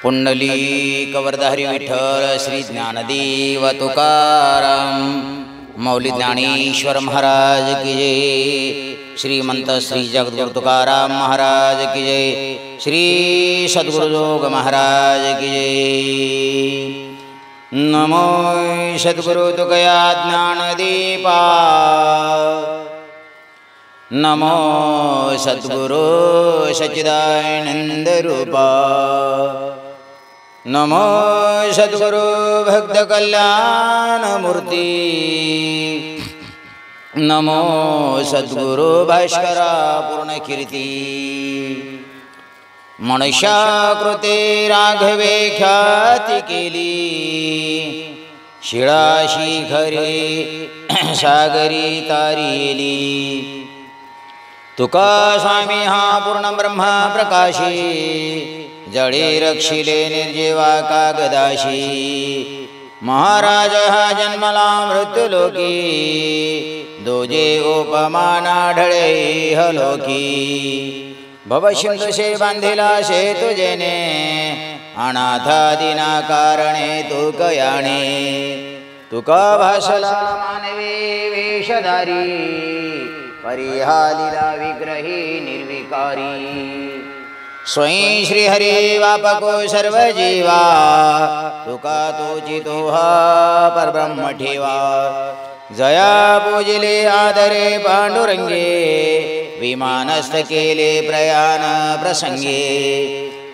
पुंडलिक वरदाहरी विठ्ठल श्री ज्ञानदेव तुकाराम मौली ज्ञानेश्वर महाराज की जय। श्रीमंत श्री जगद्गुरु तुकाराम महाराज की जय। श्री सद्गुरु जोग महाराज की जय। नमो सद्गुरु तुकया ज्ञानदीपा, नमो सद्गुरु सच्चिदानंद रूपा, नमो सद्गुरु भक्त कल्याण मूर्ति, नमो सद्गुरु भास्करा पूर्ण कीर्ती। मनुष्याकृते राघवे ख्याती केली, शिळा शिखरे सागरी तारिली। तुका स्वामी हा पूर्ण ब्रह्मा प्रकाशी, जळे रक्षिले निर्जीवा कागदाशी। महाराज हा जन्मला मृत्युलोकी, दोजे उपमान आढळे हलोकी। भवसिंधुशे बांधिला सेतु जेने, अनाथादिना कारणे तुकयाणे। तुका भासला मानवी वेशधारी, परिहालिला विग्रही निर्विकारी। स्वयं श्रीहरी वापको सर्व जीवा, तुका तोचितो हा परब्रह्म ठेवा। जया पूजिले आदरे पांडुरंगे, विमानस्थ केले प्रयाण प्रसंगे।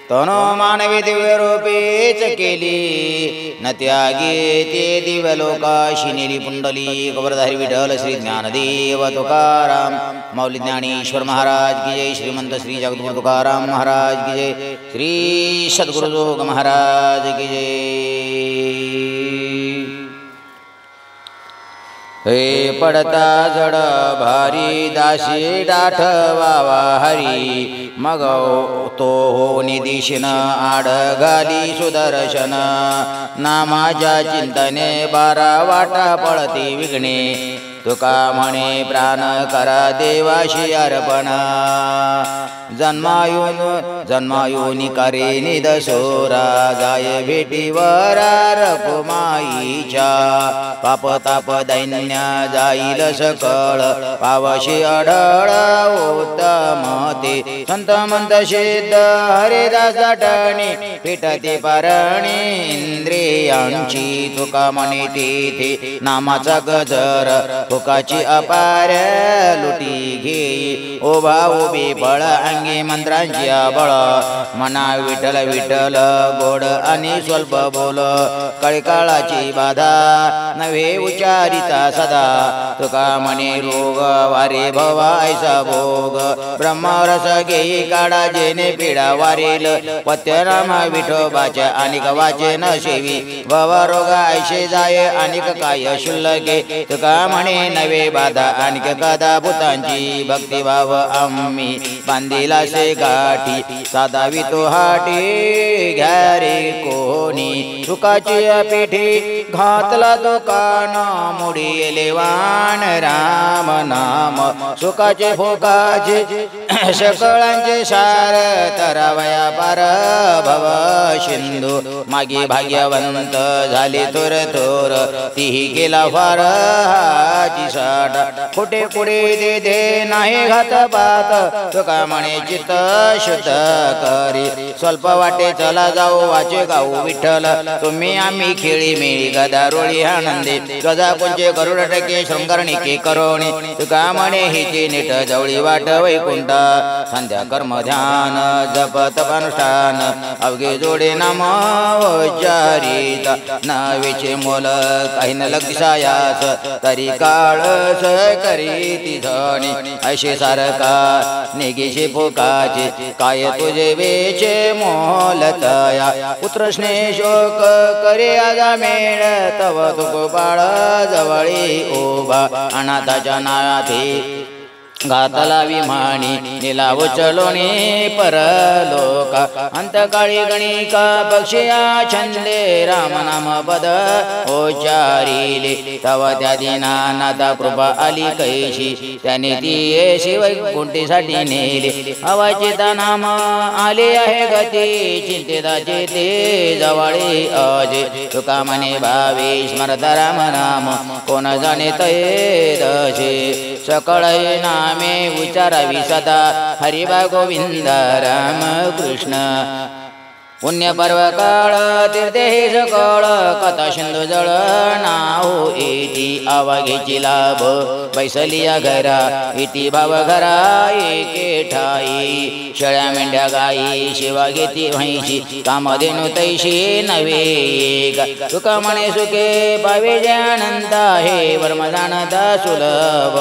तनो मानवी दिव्य रूपेच केली, न त्यागे ते दिव्यलोकाशी नेली। पुंडलिक वरदाहरी विठ्ठल श्री ज्ञानदेव तुकाराम मौली ज्ञानेश्वर महाराज की जय। श्रीमंत श्री जगद्गुरु तुकाराम महाराज की जय। श्री सद्गुरु जोग महाराज की जय। हे पडता जड भारी, दासी डाठवावा हरी। मग तो होनी दिशिन आड घाली सुदर्शन, नामाच्या चिंतने बारा वाटा पळती विघ्ने। तुका म्हणे प्राण करा देवाशी अर्पण, जन्मायोनी करे निदसोरा। जाय भेटीवर रकुमाईच्या, पाप ताप दैन्य जाईल सकळ। पावशी अढळ उत्तमते, संत मंत सिद्ध हरिदास टणी। पिठते पारणी इंद्रियांची, तुका म्हणे तेथे नामाचा गजर। तुकाची अपार लुटी घेई, ओभा उभी बळ अंगी मंत्रांची बळ। मना विठ्ठल विठ्ठल गोड आणि स्वल्प बोल, कळकाळाची बाधा नव्हे उच्चारिता सदा। तुका म्हणे रोग वारे भवा ऐसा भोग, ब्रह्मरस घेई काढा जेने पीडा वारेल। पत्यनाम विठोबाच्या अनिक वाचे न सेवी, भव रोग ऐसे जाय अनिक काय शुल्लके। तुका म्हणे नवे बाधा अनिक कदा भूतांची, भक्तिभाव आम्ही बांधिला से गाठी। साधावी तो हाटी घ्या रे कोणी, सुखाची पेठी घातला दुकान। मुडी लेवाण राम नाम, सुखाचे फोकाचे सकळांचे सार। तरावया पार भव सिंधू, मागे भाग्यवंत झाले थोर थोर। तीही केला फार हाची साठ, कुठे कुठे दे दे नाही घात पात। तुका म्हणे चित्त शुद्ध करी, स्वल्प वाटे चला जाऊ वाचे गाऊ विठ्ठल। तुम्ही आम्ही खेळी मेळी गदारोळी आनंदे, गजा कुंचे गरुड टके शृंगारनिके करोणी। तुका म्हणे हिची नीट जवळी वाट वैकुंठ, संध्या कर्म ध्यान जप तपानुष्ठान। अवघे जोडे नाम उच्चारिता, नावेचे मोल काही न लक्षायास। तरी काळस करीती धणी, ऐशे सारखा निगेशे फोकाचे। काय तुझे वेचे मोलतया, पुत्र स्नेह शोक करे आजा मेळ। तव तुको बाळ जवळी उभा, अनाथाच्या नाथे घातला विमानी निलाव चलोनी परलोका अंतकाळी गणिका पक्षिया छंदे राम नाम पद उच्चारिले तव त्या दिना नाथा कृपा आली कैशी त्याने ती शिवैकुंठीसाठी नेले अवाचिता नाम आले आहे गती चिंतिताचे ते जवळे अजे तुका म्हणे भावे स्मरत राम नाम कोण जाणे तये दशे सकळ नामे उच्चारावी सदा हरिबा गोविंद राम कृष्ण पुण्य पर्व काळ तीर्थे सकळ कथा सिंधू जळ नाव एटी आवागेची लाभ बैसलिया घरा इति भाव घरा एके ठाई शेळ्या मेंढ्या गाई शिवा घेती म्हैशी कामधेनु तैशी नवे तुका म्हणे सुखे पावे आनंद हे वर्म जाणता सुलभ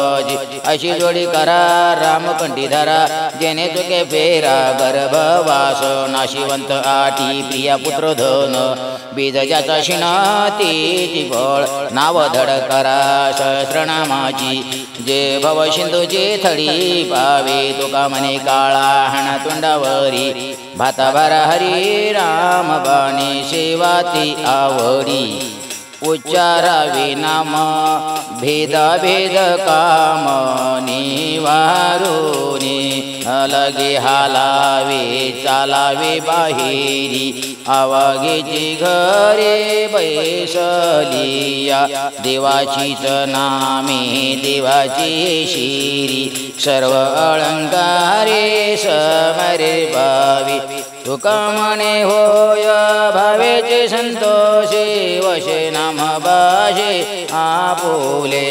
अशी जोडी करा रामकंठी धरा जेने तुके फेरा गर्भवास नाशिवंत आठी प्रिया पुत्र धन बीज ज्याचा शिण तेची फळ नाव धड करा सहस्रनामाची जे भव सिंधूची थडी पावे तुका म्हणे काळा हण तोंडावरी भाता भरा हरी राम बाणी सेवा ती आवडी उच्चारावे नाम भेदा भेद काम निवारुनी अलगे हालावे चालावे बाहेरी आवागेची घरे बैसलिया देवाचीच नामे देवाची शिरी सर्व अलंकारे समरे भावी तुका म्हणे होय भावेचे संतोषे वशे नाम भाषे आपुले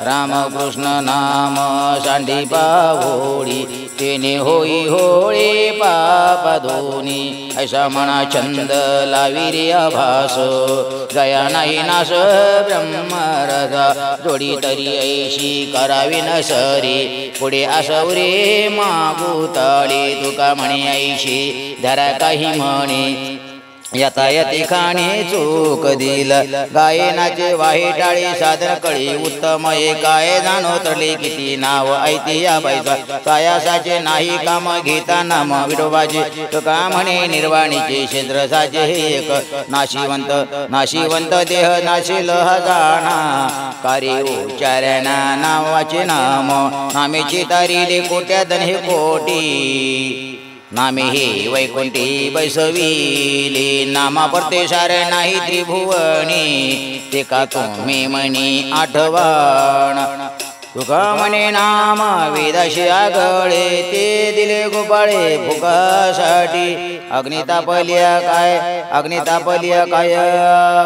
रामकृष्ण नाम सांडी पावोडी तेने होई होळे पाप धोनी ऐसा म्हणा छंद लावी रे आभास जया नाही नाश ब्रह्मरजा जोडी तरी ऐशी करावी न सरी पुढे असवरे मागू ताळे तुका म्हणे ऐशी धरा काही म्हणे यथायती खाणे चूक दिल गायनाचे वाही टाळी साधन कळी उत्तम काय जाणो तरले किती नाव ऐतिया बैसा कायासाचे नाही काम घेता नाम विठोबाचे तुका म्हणे निर्वाणीचे क्षेत्र साचे हे एक नाशिवंत देह नाशिल जाणा कार्य उच्चारणा नावाचे नाम नामेची तारीले कोट्यादन हे कोटी नामे हे वैकुंठी बैसविले नामा परते सार नाही त्रिभुवनी ते का तुम्ही म्हणी आठवण तुका म्हणे नाम वेदाशी आगळे ते दिले गोपाळे फुकासाठी अग्नितापलिया काय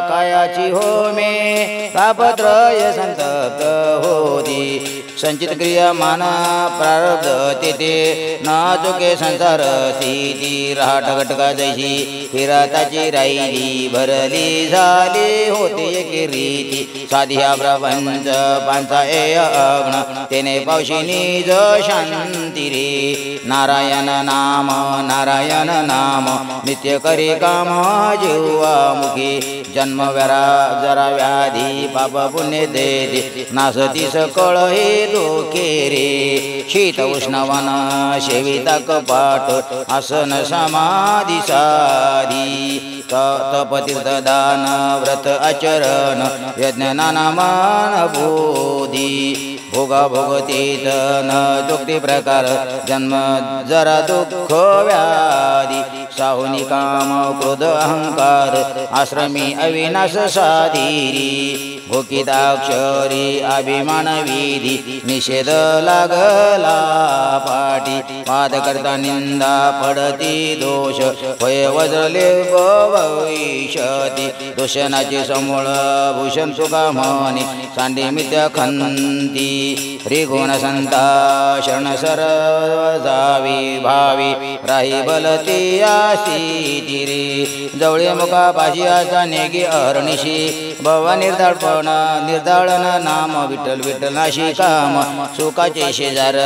कायाची होमे तापत्रय संतप्त होती संचित क्रिया माना प्रारब्ध तेथे नाजुके संसार स्थिती राहट घटका जशी हिराताची राहिली भरली झाली होती एक रीती साधिया प्रपंच पांचा अग्न तेने पावशिनी ज शांती रे नारायण नाम नित्य करे काम जीवा मुखी जन्म जरा व्याधी पाप पुण्य दे नासती सकळ हे डोके रे शीत उष्णवन सेविता कपाट आसन समाधी साधी तपतीर्थ दान व्रत आचरण यज्ञ नाना मान बोधी भोगा भोगतीत न दुःखी प्रकार जन्म जरा दुःख व्याधी साहुनी काम क्रोध अहंकार आश्रमी अविनाश साधीरी भोकिताक्षरी अभिमान विधी निषेध लागला पाठी वाद करता निंदा पडती दोष होय वजले भविष्यती दूषणाचे समूळ भूषण तुका म्हणे सांडी मित्य खंती त्रिगुण संता शरण सर्व जावी भावी राही बलती आसी रे जवळे मुखा पाशियाचा नेगी अहर्निशी भव निर्दाळन नाम विठ्ठल विठ्ठल नाशी काम सुखाचे शेजार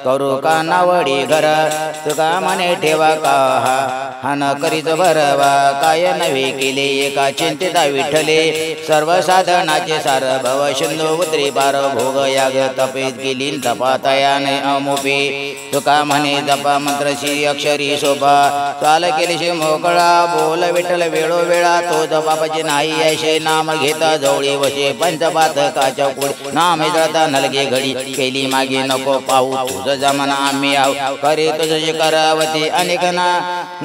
करू का नावडी घर तुका म्हणे ठेवा का हान करीत भरवा काय नव्हे केले एका चिंतिता विठ्ठले सर्व साधनाचे सार भव सिंधू उतरी पार भोग याग तपेत केली तपातयाने अमुपे तुका म्हणे जपा मंत्र श्री अक्षरी सोपा चाल केलीशे मोकळा बोल विठ्ठल वेळोवेळा तो जपापाचे नाही ऐशे नाम घेता जवळी वशे पंचपातकाच्या पुढे नाम जळता नलगे घडी केली मागे नको पाहू तुझ जमाना आम्ही आव करे तुझे करावते अनेक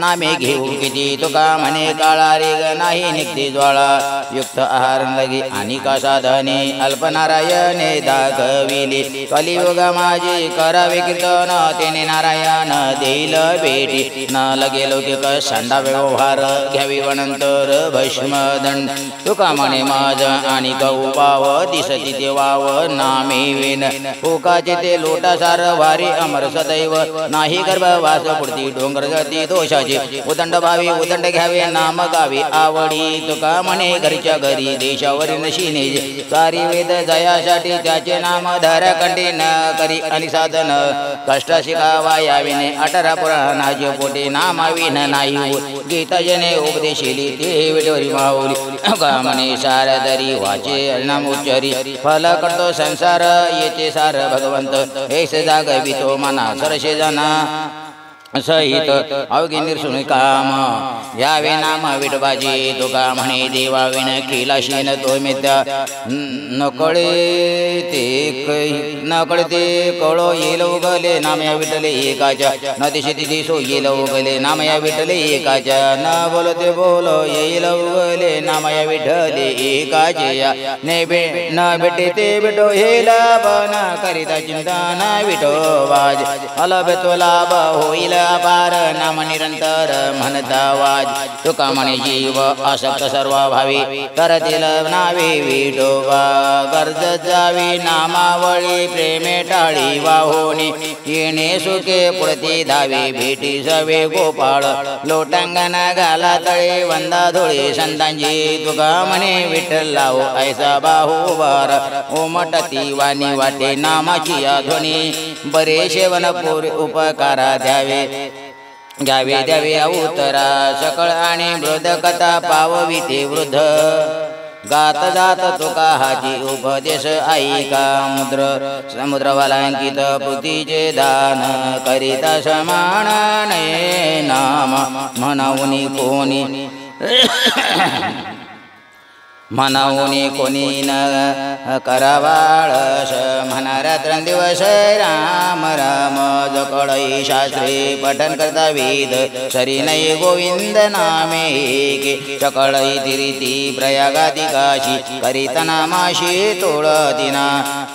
नामे घेऊ किती तुका म्हणे काळा रेग नाही निघते ज्वाळा युक्त आहार लगे आणि का साधने अल्पनारायणे दाखविले कलियुग माझे करावे कीर्तन तेने नारायण देईल भेटी न लगे लौकिक सांडा व्यवहार घ्यावी वनंतर भस्मदंड तुका म्हणे माझ आणि गहू पाव दिसती ते वाव नामे वेन उकाचे ते लोटा सार वारी अमर सदैव नाही गर्भवास पुढती डोंगर जळती दोषाचे उदंड भावी उदंड घ्यावे नाम गावी आवडी तुका म्हणे घरच्या घरी देशावरील नशिने सारी वेद जयासाठी त्याचे नाम धरा कंठी न करी आणि साधन कष्ट शिकावा याविने 18 पुराणाचे पोटे नामाविन नाही गीता जने उपदेशिली ते विडोरी माऊली तुका म्हणे सारदरी वाचे नाम उच्चरी फल करतो संसार येते सार भगवंत ऐस जागवितो मना सरसे जना सहित अवघे निर्सुनी काम घ्यावे नाम विठोबाजी तुका म्हणे देवाविन केलाशीन तो मित्या नकळे ते कळो येल उगले नामया विठले एकाच्या न दिशे तिथे सो येल उगले नामया विठले एकाच्या न बोलते बोल येल उगले नामया विठले एकाच्या न भेटे ते भेटो हे लाभ न करिता चिंता न विठोबाज अलभ तो लाभ होईल अपार नाम निरंतर म्हणता वाज तुका म्हणे जीव आसक्त सर्व भावी करतील नावे विठोबा गर्ज जावी नामावळी प्रेमे टाळी वाहोनी येणे सुखे पुढती धावी भेटी सवे गोपाळ लोटांगण घाला तळे वंदा धुळे संतांची तुका म्हणे विठ्ठल लावो ऐसा बाहू बार ओमटती वाणी वाटे नामाची ध्वनी बरे शेवनपूर उपकारा द्यावे घ्यावे द्यावे अवतरा सकळ आणि मृद कथा पावविते वृद्ध गात जात तुका हाची उपदेश ऐका समुद्रवालांकित पृथ्वीचे दान करिता समान नये नाम म्हणून कोणी म्हणावून कोणी न करावाळस म्हणा रात्रंदिवस राम राम जकडई शास्त्रे पठन करता वेद सरी नाही गोविंद नामे के चकडई तिरीती प्रयागाती काशी करीता नामाशी तोळतीना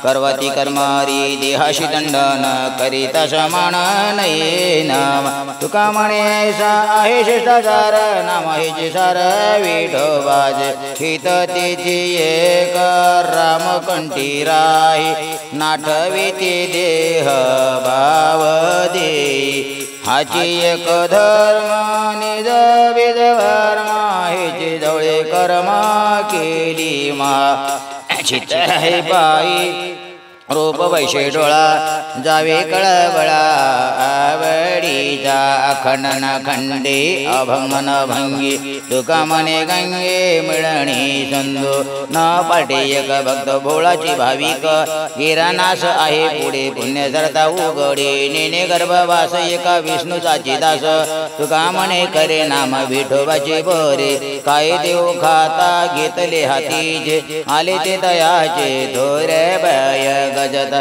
करवती कर्मारी देहाशी दंडन करीता समान नये नाम तुका म्हणे ऐसा आहे शिष्टाचार नाम हे सार विठोबाज हित तेची एक रामकंठी राही नाठविती देह भाव दे हाची एक धर्म निज विधर्म हेची जवळे कर्म केली मा चित हे पायी रूप वैशे डोळा जावे कळबळा आवडीचा खंडन खंडे अभंगन भंगी तुका म्हणे गंगे मिळणी संदो न पाटे एक भक्त भोळाची भाविक गिरानास आहे पुढे पुण्य सरता उघडे नेने गर्भवास एका विष्णूचाची दास तुका म्हणे करे नाम विठोबाचे बरे काय देव खाता घेतले हातीचे आले ते दयाचे धोरे बय गजत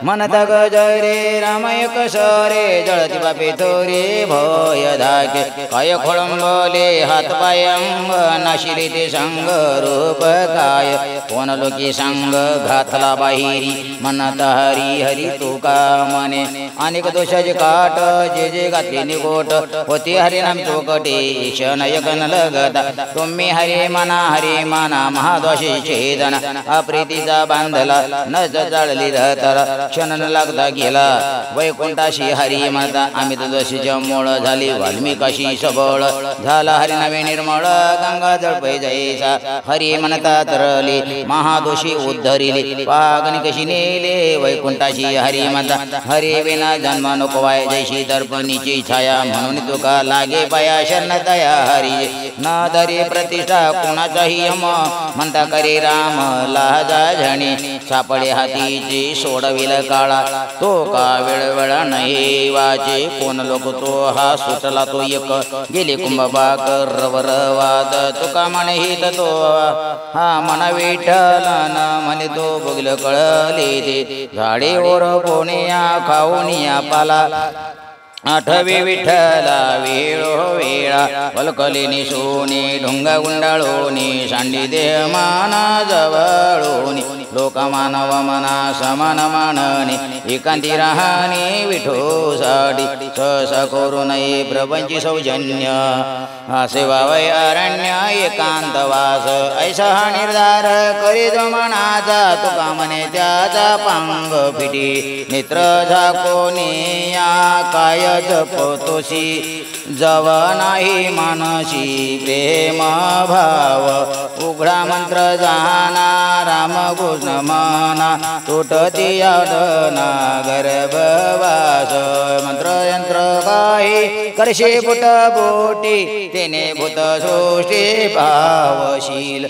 म्हणत गज रे रामय कसरे जळती बापे थोरे भय धाके काय खोळंबले हात पाय अंग नाशिले ते संग रूप काय कोण लोकी संग घातला बाहेरी म्हणत हरी हरी तुका म्हणे अनेक दोषाचे काट जे जे घातले निकोट होते हरे नाम चोकटे क्षणयकन लगता तुम्ही हरे माना महादोषी छेदन अप्रीतीचा बांधला न जाळली तर क्षण न लागता गेला वैकुंठाशी हरी म्हणता आम्ही दोषीच्या मूळ झाली वाल्मिकाशी सबळ झाला हरी नवे निर्मळ गंगा जळपै जैसा हरी म्हणता तरली महादोषी उद्धरिले पागणी कशी नेले वैकुंठाशी हरी म्हणता हरी विना जन्म नकोवाय जैशी दर्पणीची छाया म्हणून तुका लागे पाया शरण दया हरी न धरी प्रतिष्ठा कोणाचाही यम म्हणता करे राम लाजा झणे सापडे हातीचे माईची सोडविल काळा तो का वेळ नाही वाचे कोण लोक तो हा सुटला तो एक गेली कुंभबाग रवरवाद तुका म्हणे हित तो हा म्हणा विठ्ठल म्हणे तो बघिल कळले ते झाडे ओर कोणिया खाऊनिया पाला आठवे विठ्ठला वेळो वेळा वलकलेनी सोनी ढुंगा गुंडाळोनी सांडी देह माना जवळोनी लोक मानव मना समान माननी एकांती राहानी विठो साडी सहसा करू नये प्रपंची सौजन्य सेवा वय अरण्य एकांतवास ऐसा हा निर्धार करी जो मनाचा तुका म्हणे त्याचा पांग फिटी नेत्र झाकोनी या काय जपतोशी जव नाही मानसी प्रेम भाव उघडा मंत्र जाना राम कृष्ण मना तुटती याडना गर्भवास मंत्र यंत्र काही करशे फुट बोटी तेने भूत सृष्टी पावशील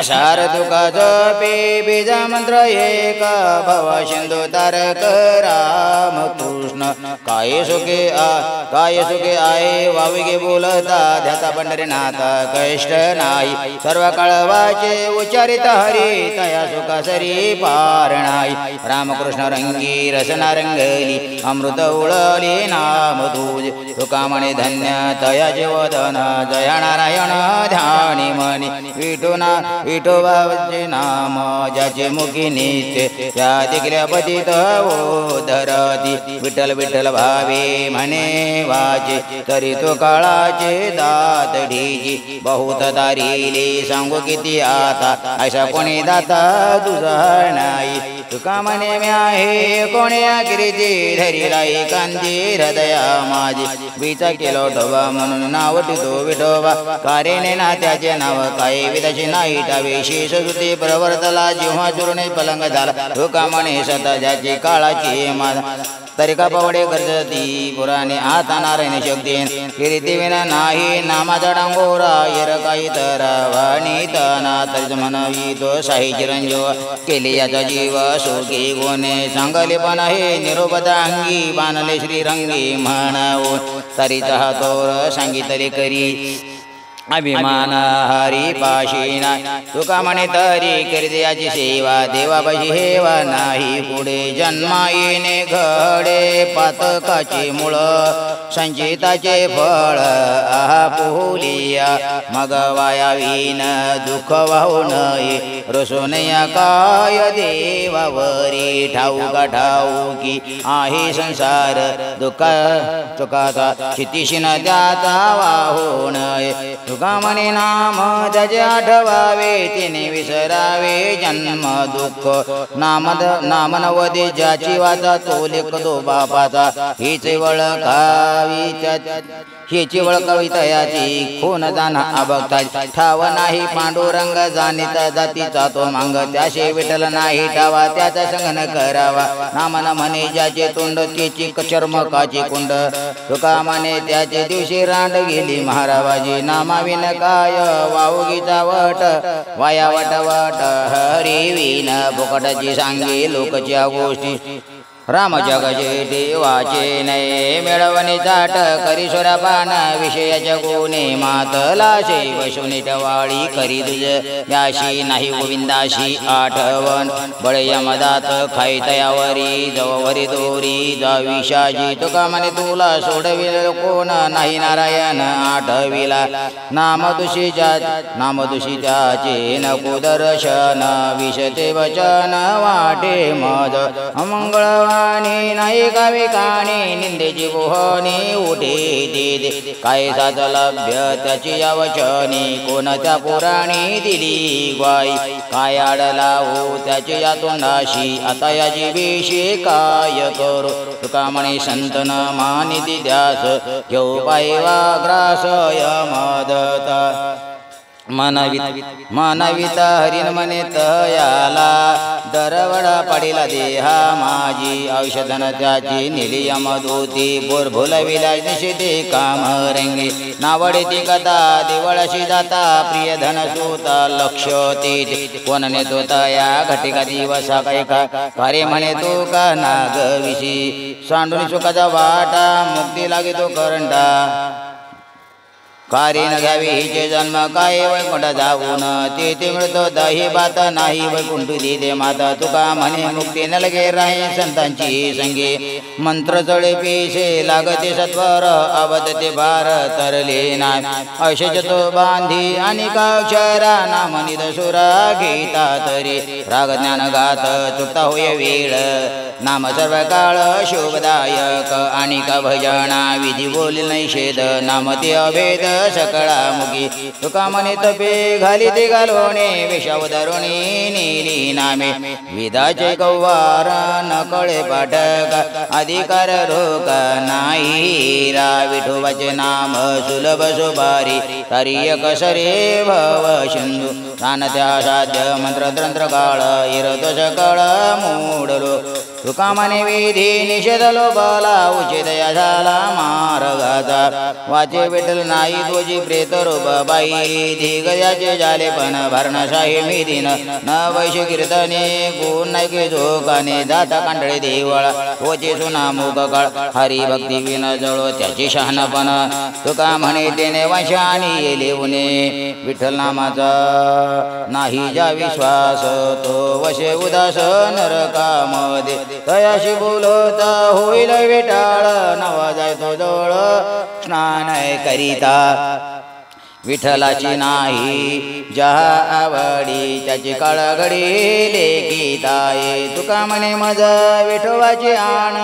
सार तुका जपे बीज मंत्र एक भव सिंधु तारक राम कृष्ण काय सुखे आहे वाविगे बोलता ध्याता पंढरीनाथ कष्ट नाही सर्व कळवाचे उच्चारित हरी तया सुखा सरी पार नाही रामकृष्ण रंगी रसना रंगली अमृत उळली नाम तुझ तुका म्हणे धन्य तया जीवदन जया नारायण ध्यानी म्हणे विठोबाचे नाम ज्याचे मुखी नित्य त्या दिगल्या पतित हो धरती विठ्ठल विठ्ठल भावे म्हणे वाचे तरी तो काळाचे दात ढीजी बहुत दारिले सांगू किती आता अशा कोणी दाता तुझा नाही तुका म्हणे मी आहे कोणी आकृती धरिलाई कांती हृदया माझी विचा केलो ठोबा म्हणून नाव टितो विठोबा कारेने ना त्याचे नाव काही विधाची नाही टावे शेष सुती प्रवर्तला जेव्हा चुरणे पलंग झाला तुका म्हणे सता ज्याची काळाची माझा तरिका पवडे गरजती पुराणे आता नारायण शक्तीन किरीती विना नाही नामाचा डांगोरा येर काही तरा वाणी तना तरीच म्हणावी तो साई चिरंजीव केले याचा जीव सुखी गुणे चांगले पण हे निरोपता अंगी बाणले श्रीरंगी म्हणावून तरीचा हा तोर सांगितले करी अभिमान हरी पाशीना तुका म्हणे तरी करीत याची सेवा देवापाशी हेवा नाही पुढे जन्मा येणे घडे पातकाचे मूळ संचिताचे फळ आहा पोलिया मग वायावीन दुःख वाहू नये रसोनया काय देवावरी ठाऊका ठाऊकी आहे संसार दुःखा चुकाचा क्षितिशीन त्याचा वाहू नये तुका म्हणे नाम त्याचे आठवावे तिने विसरावे जन्म दुःख नाम नवदे ज्याची वाचा तो लेखतो बापाचा हीच वळखावी तयाची खून जाणा अभक्ता ठाव नाही पांडुरंग जाणीत जातीचा तो मांग त्याशे विठ्ठल नाही ठावा त्याचा संग न करावा नामन म्हणे ज्याचे तोंड त्याची चर्मकाची कुंड तुका म्हणे त्याचे दिवशी रांड गेली महारावाजी नामाविन काय वाऊगीचा वट वाया वट वट हरिविन फुकटाची सांगे लोकच्या गोष्टी राम जगजे देवाचे नये मिळवणे चाट करी सुरापान विषयाच्या गुणे मातला शैव शूनिटवाळी करी तुझ याशी नाही गोविंदाशी आठवण बळया मदात खाई तयावरी जववरी दोरी जाविशाजी तुका म्हणे तुला सोडविल कोण नाही नारायण आठविला नामदुषी त्याचे नको दर्शन विषते वचन वाटे मज अमंगळ नाही गावी काणी निंदेची गोहनी उठे दे काय साथ लभ्य त्याची यावचनी कोणत्या पुराणी दिली ग्वाई काय आडला हो त्याची या तोंडाशी आता याची बेशी काय करू तुका म्हणे संतन मानिती ध्यास घेऊ पायवा ग्रास यमदता मनवित हरिण म्हणे तयाला दरवडा पडिला देहा माझी औषधन त्याची निलियम दूती बोर भुलविला निषेधे काम रंगे नावडे ती कथा देवळाशी जाता प्रिय धन सुता लक्ष ते कोण नेतो तया घटिका दिवसा काय का कार्य म्हणे तो का नागविशी सांडून सुखाचा वाटा मुक्ती लागे तो करंटा कार्य न घ्यावी हिचे जन्म काय वैकुंठ जाऊन ते मिळतो दही बात नाही वैकुंठ दिदे माता तुका म्हणे मुक्ती न लगे राही संतांची संगे मंत्र चळे पिसे लागते सत्वर अवदते भार तरले नाय अशेच तो बांधी आणि काक्षरा नाम निद सुरा गीता तरी राग ज्ञान गात चुकता होय वेळ नाम सर्व काळ शोभदायक आणि का भजना विधी बोल नैषेध नाम ते अभेद सकळा मुगी तुका म्हणे तपे घाली ते घालोणे विषावधरुणी नीली नामे विधाचे कौवार न कळे पाठक अधिकार रोग नाही रा विठोबाचे नाम सुलभ सुभारी कार्य कसरे भव सिंधू तान त्या साध्य मंत्र तंत्र काळ इरतो सकळ मूडलो तुका म्हणे विधी निषेधलो बाला उचित या झाला मार्गाचा वाचे विठल नाही तुझी प्रेत रूप बाई धिगयाचे झाले पण भरणशाही मिदीन न वैश्य कीर्तने गुण नाही झोकाने जाता कांडळे देवळा तोचे सुना मुख काळ हरी भक्ती विन जळो त्याची शहाणपण तुका म्हणे तेने वंशानी येले उने विठ्ठल नामाचा नाही जा विश्वास तो वशे उदास नरकामध्ये तयाशी बोलता होईल विटाळ नवा जाय तो जवळ स्नान करिता विठ्ठलाची नाही जहा आवडी त्याची काळगडी लेखिताये तुका म्हणे मजा विठोबाची आण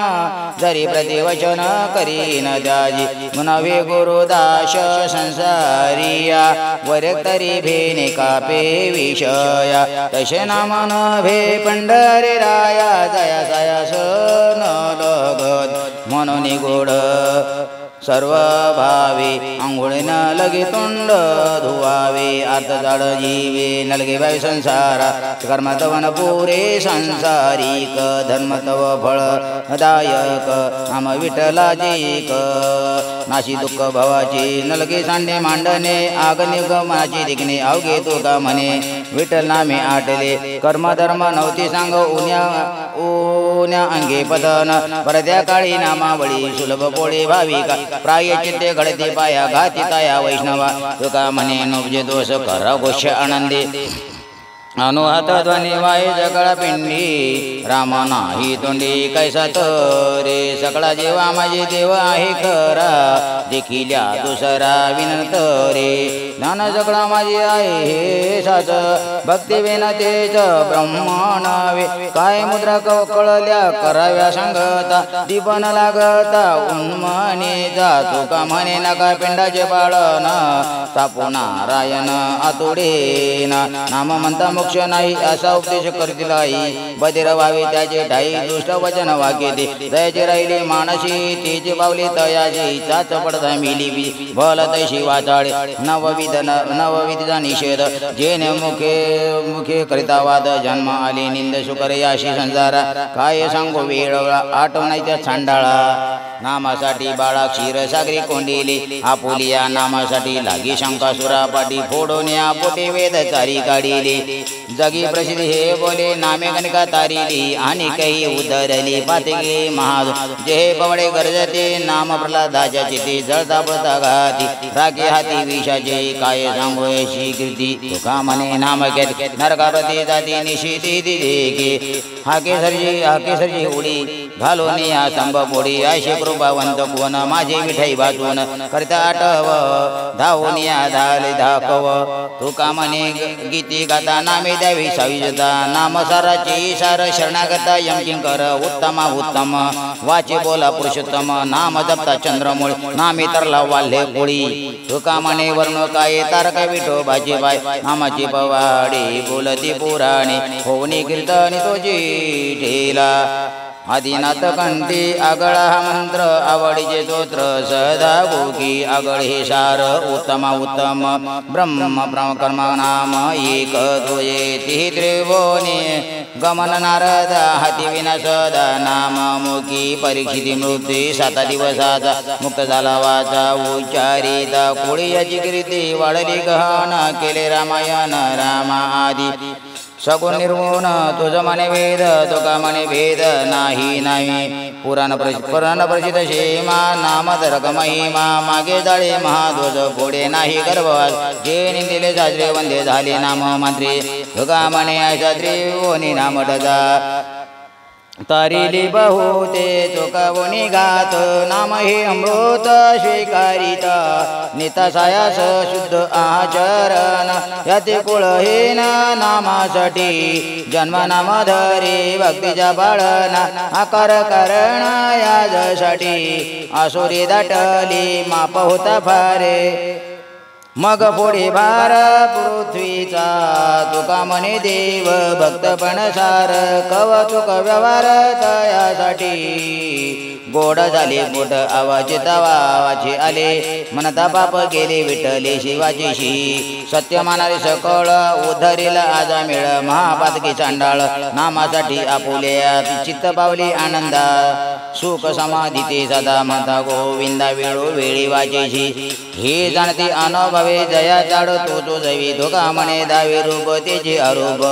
जरी प्रतिवचन करीन त्याजी मुनवे गुरुदास संसारिया वरेक तरी भेने कापे विषया तसे नाम नभे पंढरी राया जया जया सन लगत म्हणून गोड सर्व भावे आंघोळीन लगे तोंड धुवावे अर्थ जाड जीवे नलगे भावे संसारा कर्म तव न पुरे संसारिक धर्म तव फळदायक नाम विठ्ठलाजीक नाशी दुःख भवाची नलगे सांडे मांडणे आगनिग मनाची दिगणे अवघे तुका म्हणे विठ्ठल नामे आटले कर्म धर्म नव्हती सांग उन्या अंगे पतन परत्या काळी नामावळी सुलभ पोळे भाविका प्रायचित्ते घडते पाया घाती ताया वैष्णवा तुका म्हणे नोबजे दोष कर घोष आनंदे अनुहात ध्वनी वाय जगळा पिंडी राम नाही तोंडी कैसा तरे सकळा जेवा माझे देव आहे खरा देखिल्या दुसरा विनंत रे ज्ञान सगळा माझे आहे हे साच भक्ती विनतेच ब्रह्मणावे काय मुद्रा कळल्या कराव्या सांगता दीपन लागता उन्मने जा तुका म्हणे नका पिंडाचे पाळन तापू नारायण आतुडेन नाम म्हणता मोक्ष नाही असा उपदेश करतील आई बधीर व्हावे त्याचे ठाई दुष्ट वचन वाक्य दे दयाचे राहिले मानसी तेचे पावले तयाची चाच पडता मिली भल तैशी वाचाळे नवविधचा निषेध जेने मुखे करिता वाद जन्म आले निंद शुकर याशी संसारा काय सांगो वेळ आठवणाच्या चांडाळा नामासाठी बाळा क्षीरसागरी कोंडिले आपुलिया नामासाठी लागी शंकासुरा पाठी फोडोन्या पोटे वेद चारी काढिले जगी प्रसिद्ध हे बोले नामे गणिका तारिली आणि काही उदरली पातगे महाद जे पवडे गरजते नाम प्रल्हादाच्या चिते जळता पळता घाती राखे हाती विषाचे काय सांगो यशी कीर्ती तुका म्हणे नाम घेत नरकाप्रती जाती निशिती दिले हाके सरजी उडी घालून या स्तंभ पोडी अशी कृपावंत कोण माझे मिठाई वाचून करता आठव धावून या झाले धाकव तुका म्हणे गीती गाता नामे द्यावी साविजता नाम साराची सार शरणागता यमकिंकर उत्तमा उत्तम वाचे बोला पुरुषोत्तम नाम जपता चंद्रमूळ नामे तरला वाल्हे कोळी तुका म्हणे वर्ण काय तारक विठोबाची बाय नामाची पवाडी बोलती पुराणे होनी कीर्तनी तोची ठेला आदिनाथ कंठी आगळा हा मंत्र आवडीचे स्तोत्र सदा भोगी आगळ हे सार उत्तम उत्तम ब्रह्म ब्रह्मकर्म नाम एक द्वयेति त्रिभुवने गमन नारद हाती विना सदा नाम मुखी परीक्षिती मृत्यू 7 दिवसाचा मुक्त झाला वाचा उच्चारिता कोळी याची कीर्ती वाढली गहन केले रामायण रामा आदी सगुण निर्गुण तुझ मने वेद तुका मने भेद नाही नाही पुराण प्रसिद्ध शेमा नाम धरक महिमा मागे जाळे महाध्वज पुढे नाही गर्भवास जे निंदिले साजरे वंदे झाले नाम मंत्री तुका मने ऐसा त्रिभुवनी नाम डजा तारिली बहुते चोकावणी गात नाम हे अमृत स्वीकारिता नितासायास शुद्ध आचरण याते कुळ हे नामासाठी जन्म नाम धरे भक्तीच्या पाळना आकार कारण याजसाठी आसुरी दाटली माप होता फारे मग पुढे भार पृथ्वीचा तुका म्हणे देव भक्तपण सार कवचुक व्यवहार तयासाठी गोड झाले गोड आवाज तवाचे आले मनता पाप गेले विठ्ठले शिवाची शी सत्य मानारे सकळ उद्धरेल आजा मेळ महापातकी चांडाळ नामासाठी आपुल्या चित्त पावली आनंदा सुख समाधी ते सदा म्हणता गोविंदा वेळोवेळी वाचेशी हे जाणते अनुभवे जया चाड तो जवी धोका म्हणे दावे रूप तेचे अरूप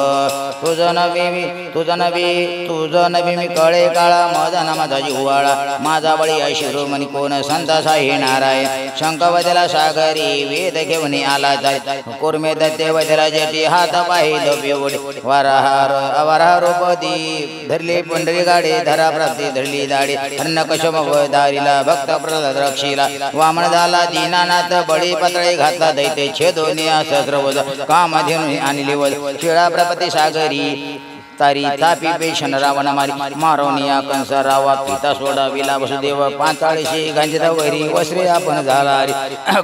तुझ नवी मी कळे काळा माझा नामाचा जिव्हाळा माझा बळी शिरोमणी कोण संतासा हे नारायण शंख वदला सागरी वेद घेऊन आला जाय कुर्मे दत्ते वदला जेटी हात पाहिलो बेवडे वराहार अवराह रूपदी धरली पंढरी गाडी धरा प्राप्ती धरली दाडी अन्न कशम दारीला भक्त प्रल्हाद रक्षीला वामन झाला दीनानाथ बळी पतळे घातला दैते छेदोनिया सहस्रवद कामधेनु आणली वद शिळा प्रपती सागरी तारी तापी पेशन रावण मारी मारोनिया कंस रावा पिता सोडा विला वसुदेव 45 गांजिता वैरी वस्त्रे आपण झाला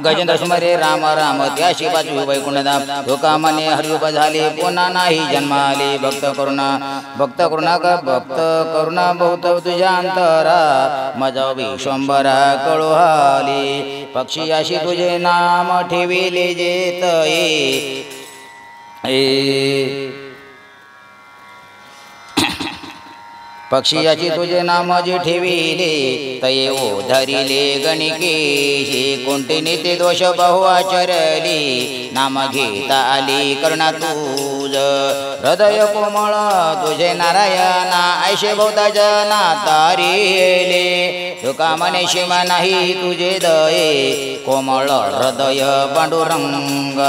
गजेंद्र सुमरे राम राम त्या शिवाची वैकुंठधाम धोका मने हरिरूप झाले पुन्हा नाही जन्माले भक्त करुणा बहुत तुझ्या अंतरा मजा विश्वंभरा कळोहाली पक्षी अशी तुझे नाम ठेविले जेत पक्षियाची तुझे नाम जे ठेविले तये ओ धरिले गणिकेशी कोणते नित्य दोष बहु आचरली नाम घेता आली करुणा तुझ हृदय कोमळ तुझे नारायणा ऐशे बहुता जना तारिले तुका मने शिमा नाही तुझे दये कोमळ हृदय पांडुरंग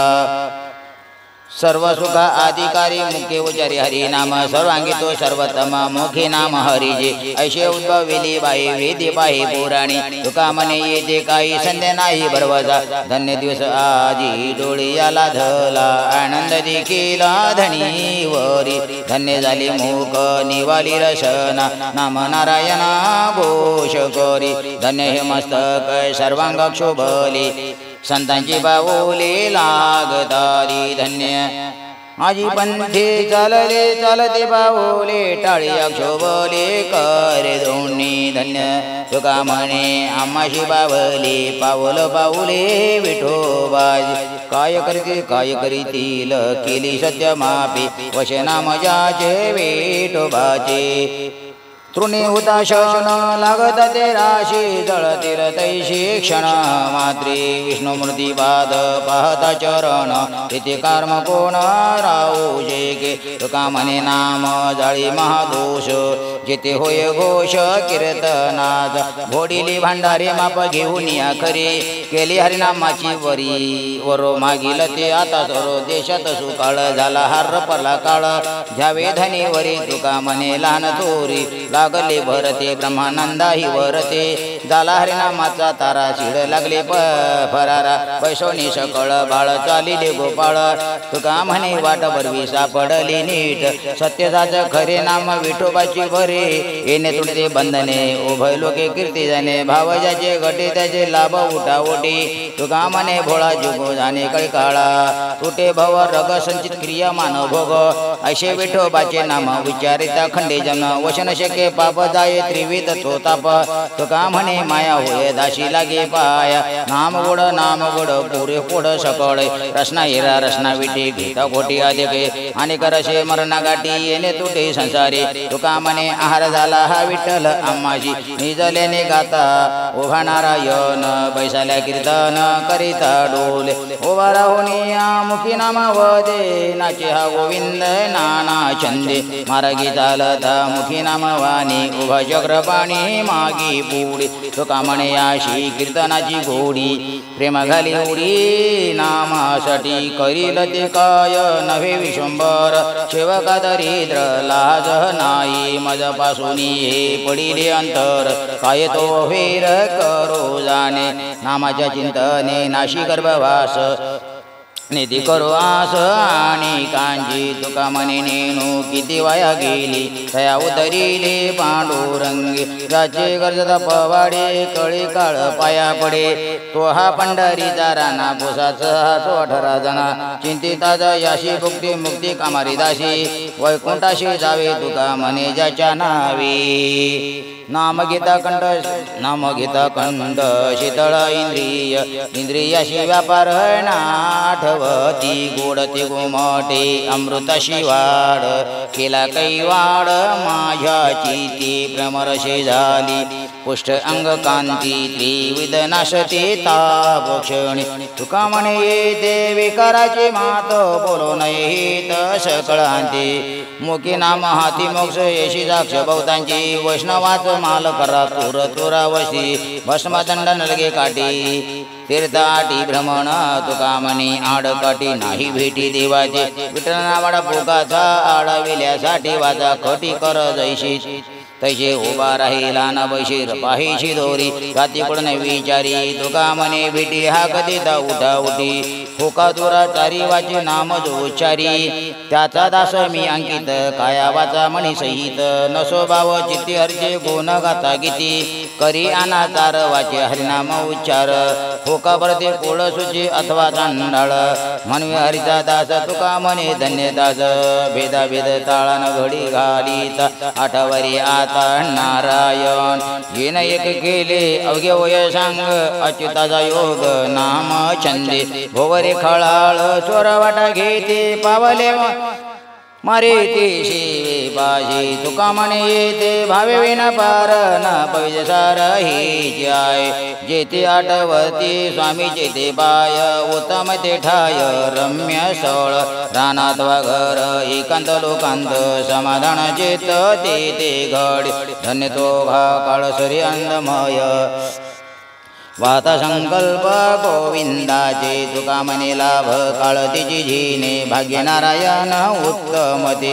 सर्व सुख अधिकारी मुखे उचारी हरी नाम सर्वांगी तो सर्वतम मुखे नाम हरिजे ऐशे उद्भविली बाई वेदी पाही पुराणी तुका मने येते काही संध्या नाही बरवजा धन्य दिवस आजी डोळी याला धला आनंद देखील धनी वरी धन्य झाली मुख निवाली रसना नाम नारायणा घोष करी धन्य हे मस्तक सर्वांग क्षोभले संतांची बाहुले लागतारी धन्य माझी पंथे चालते बाहुले टाळी क्षोभले करे दोन्ही धन्य तुका म्हणे आम्हाशी बावले पाऊले विठोबाजी काय करीतील केली सत्य मापी वशना मजाचे विठोबाचे तृणी हुताशन लागत ते राशी जळतील तैशी क्षण मात्री विष्णुमूर्ती बाद पाहता चरण तिथे कर्म कोण राहू शेके तुका म्हणे नाम जाळी महादोष जिथे होय घोष कीर्तनाच घोडिली भांडारे माप घेऊन या खरी केली हरिनामाची वरो मागील ते आता सरो देशात सुकाळ झाला हार पडला काळ घ्यावे धनी वरी तुका म्हणे लहान चोरी लागले भरते ब्रह्मानंदा ही वरते झाला हरिनामाचा तारा शिड लागले फरारा पैसोनी सकळ बाळ चालिले गोपाळ तुका म्हणे वाट बरवी सापडली नीट सत्यजाच खरे नाम विठोबाची भरे येणे तुटते बंधने उभय लोके कीर्ती जाणे भाव ज्याचे घटे त्याचे लाभ उठा ओटी तुका म्हणे भोळा जुगो जाणे कळकाळा तुटे भव रग संचित क्रिया मानव भोग असे विठोबाचे नाम विचारिता खंडे जन वशन शके पाप जाये त्रिविध तो ताप तुका म्हणे माया होय दाशी लागे पाया नाम गोड पुरे पोड सकळ रसना हिरा रसना विटी घेता खोटी अधिके आणि करशे मरणा गाठी येणे तुटे संसारी तुका म्हणे आहार झाला हा विठ्ठल आम्हाशी निजलेने गाता उभा नारायण बैसाल्या कीर्तन करिता डोले उभा राहुनिया मुखी नामा वदे नाचे हा गोविंद नाना छंदे मार्गी चालता मुखी नाम वाणी उभा चक्रपाणी मागी पुढे तुका म्हणे याशी कीर्तनाची घोडी प्रेम घाली उडी नामासाठी करील ते काय नव्हे विश्वंभर सेवका दरिद्र लाज नाही मजपासून हे पडिले अंतर काय तो वेर करो जाणे नामाच्या चिंतने नाशी गर्भवास निधी करो आस आणि कांजी तुका म्हणे नेणू किती वाया गेली तया उतरिले पांडुरंगी राजे गरजता पवाडे कळी काळ पाया पडे तो हा पंढरीचा राणा पुसाचा हा तो 18 जना चिंतिताचा याशी भुक्ती मुक्ती कामारी दासी वैकुंठाशी जावे तुका म्हणे ज्याच्या नावी नाम गीता कंठ शीतळ इंद्रियाशी व्यापार आठवती गोडते गोमटे अमृताशी वाढ केला कैवाड माझ्या चिती भ्रमरशे झाली पुष्ट अंग कांती त्रिविध नाशते तापक्षणी तुका म्हणे येते विकाराची मात बोलो नये सकळांती मुखी नाम हाती मोक्ष येशी साक्ष बहुतांची वैष्णवाच माल करा तुरा वशी भस्मदंड नलगे काठी तीर्थाटी भ्रमण तुका म्हणे आडकाठी नाही भेटी देवाचे विठ्ठलनावाडा पोकाचा आडविल्यासाठी वाचा खटी कर जैशी तैसे उभा राहिला न बैशीर पाहिशी दोरी जातीकडून विचारी तुका म्हणे भेटी हा कधीता उठा उठी होका दुरा चारी वाचे नाम जो उच्चारी त्याचा दास मी अंकित काया वाचा म्हणी सहित नसो भाव चित्ती हरचे गुण गाता गीती करी आना तार वाचे हरिनाम उच्चार होका भरते कोळ सुची अथवा चांडाळ म्हणवे हरिचा दास तुका म्हणे धन्य दास भेदा भेद ताळान घडी घालीत आठवरी आता नारायण येन एक केले अवघे वय सांग अच्युताचा योग नाम छंदे भोवरे खळाळ चोर वाटा घेते पावले मारे ते शिवे बाजी तुका म्हणे येते भावे विना पार न पैसे सार हे जाय जेते आठवती स्वामीचे ते पाय उत्तम ते ठाय रम्य स्थळ रानात वा घर एकांत लोकांत समाधान चेत ते घड धन्य तो भा काळ सरी अंधमय वाता संकल्प गोविंदाचे तुका म्हणे लाभ काळतीची झिने भाग्य नारायण उत्तमते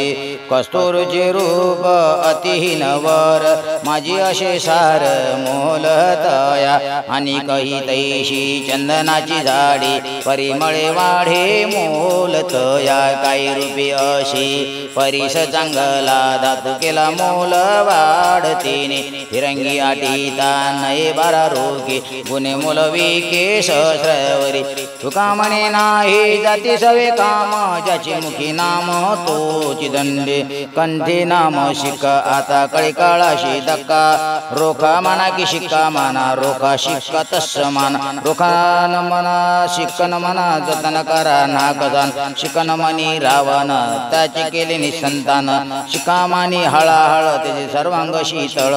कस्तुरचे रूप अतिहीन वर माझी असे सार मोल तया आणि काही तैशी चंदनाची झाडी परिमळे वाढे मोल तया काही रूपी अशी परिस चांगला धातू केला मोल वाढतेने फिरंगी आटीता नये 12 रोगी गुणे मुलवी सहस्रवरी तुका म्हणे नाही जाती सवे काम ज्याची मुखी नाम तोची दंडे कंठी नाम शिक्का आता कळी काळाशी धक्का रोखा म्हणा की शिक्का माना रोखा शिक्का तस माना रोखा न म्हणा शिक्कन म्हणा जतन करा नागजान शिकन मनी रावण त्याची केले निसंतान शिका मानी हळाहळ त्याचे सर्वांग शीतळ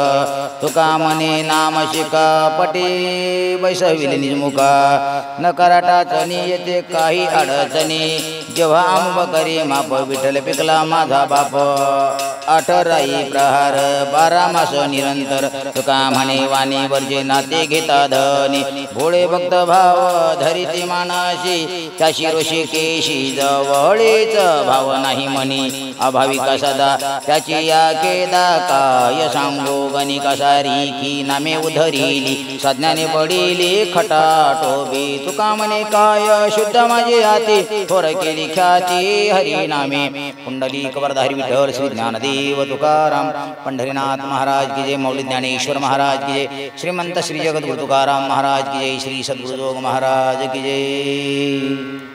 तुका म्हणे नाम शिका पटी बैसविले निजमुखा न कराटाचणी येते काही अडचणी जेव्हा आंब करी माप विठ्ठल पिकला माझा बाप अठराई प्रहार 12 मास निरंतर तुका म्हणे वाणी वर्जे नाते घेता धनी भोळे भक्त भाव धरिती मानाशी त्याशी ऋषिकेशी जवळीच भाव नाही म्हणी अभाविका सदा त्याची या केदा काय सांगो गणिका सारी की नामे उधरिली सज्ञाने पडिली खटाटोबी तुका म्हणे काय शुद्ध माझे हाती थोर केली ख्याती हरी नामे पुंडलिक वरधारी विठ्ठल श्री ज्ञानदेव तुकाराम पंढरीनाथ महाराज की जय मौली ज्ञानेश्वर महाराज की जय श्रीमंत श्री जगद्गुरु तुकाराम महाराज की जय श्री सद्गुरु महाराज की जय।